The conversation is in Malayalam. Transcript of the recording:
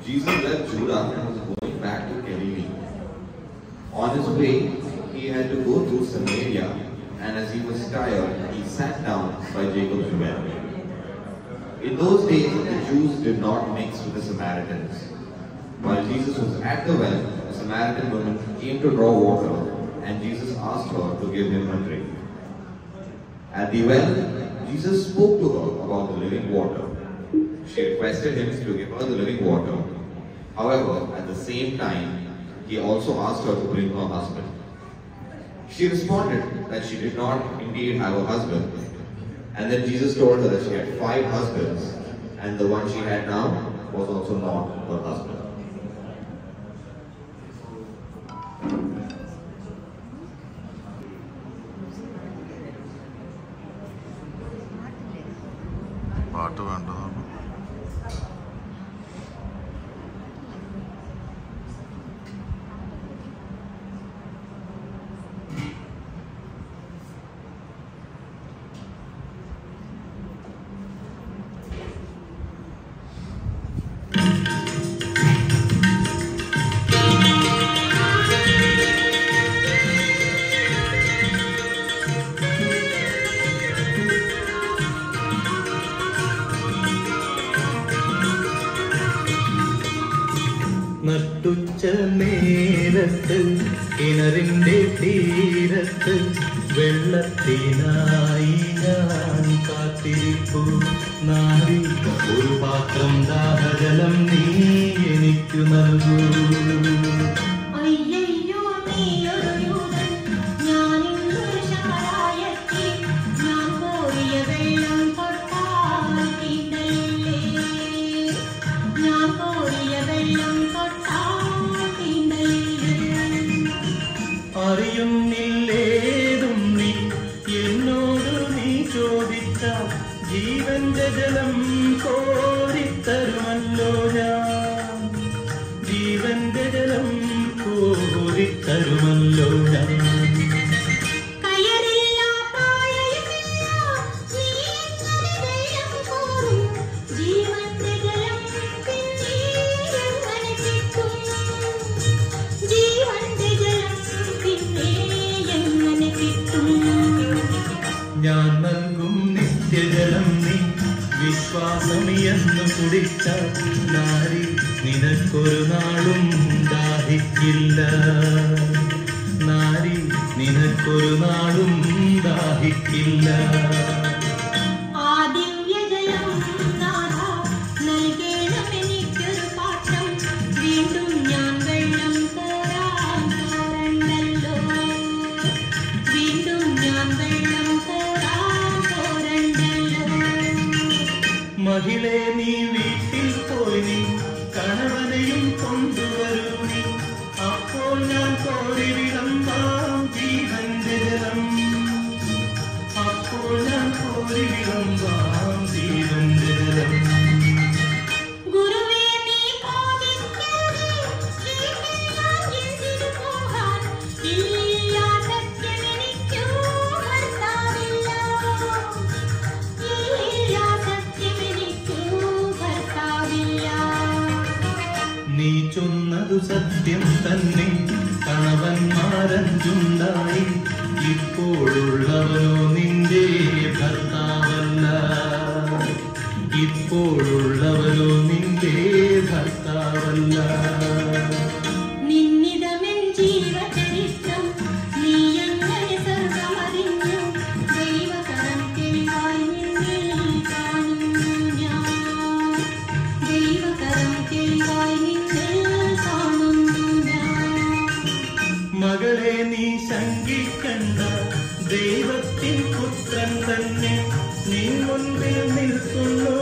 Jesus left Judah and was going back to Galilee. On his way, he had to go through Samaria, and as he was tired, he sat down by Jacob's well. In those days, the Jews did not mix with the Samaritans. While Jesus was at the well, a Samaritan woman came to draw water, and Jesus asked her to give him a drink. At the well, Jesus spoke to her about the living water. She requested him to give her the living water. However, at the same time, he also asked her to bring her husband. She responded that she did not indeed have a husband. And then Jesus told her that she had 5 husbands, and the one she had now was also not her husband. പാട്ട് വേണ്ടതാണ്. നട്ടുച്ച നേരത്ത് കിണറിൻ്റെ തീരത്ത് വെള്ളത്തിനായി ഞാൻ കാത്തിരിപ്പു. നാരി ഒരു പാത്രം ദാഹജലം നീ എനിക്കു നൽകൂ. അറിയുന്നില്ലേതും നീ എന്നോട് നീ ചോദിച്ച ജീവന്റെ ജലം കോരിത്തരുമല്ലോ ഞാൻ. ജീവന്റെ ജലം കോരിത്തരുമല്ലോ ഞാൻ. ഞാൻ നൽകും നിത്യജലം നീ വിശ്വാസമിയെന്നു കുടിച്ച നാരി നിനക്കൊരു നാളും ദാഹിക്കില്ല. നാരി നിനക്കൊരു നാളും ദാഹിക്കില്ല. മഹിളെ നീ വീട്ടിൽ പോയി നീ കണവനെയും കൊണ്ടുവരൂ നീ. അപ്പോൾ ഞാൻ കോരി വിളമ്പാം ജീവന്റെ ജലം. അപ്പോൾ ഞാൻ കോരി വിളമ്പാം ജീവന്റെ ജലം. നീ ചൊന്നതു സത്യം തന്നെ, കണവന്മാരഞ്ചുണ്ടായി. ഇപ്പോഴുള്ളവനോ നിന്റെ ഭർത്താവല്ല. ഇപ്പോഴുള്ളവനോ നിന്റെ ഭർത്താവല്ല. മകളെ നീ ശങ്കിക്കണ്ട, ദൈവത്തിൻ പുത്രൻ തന്നെ നീ മുൻപിൽ നിൽക്കുന്നു.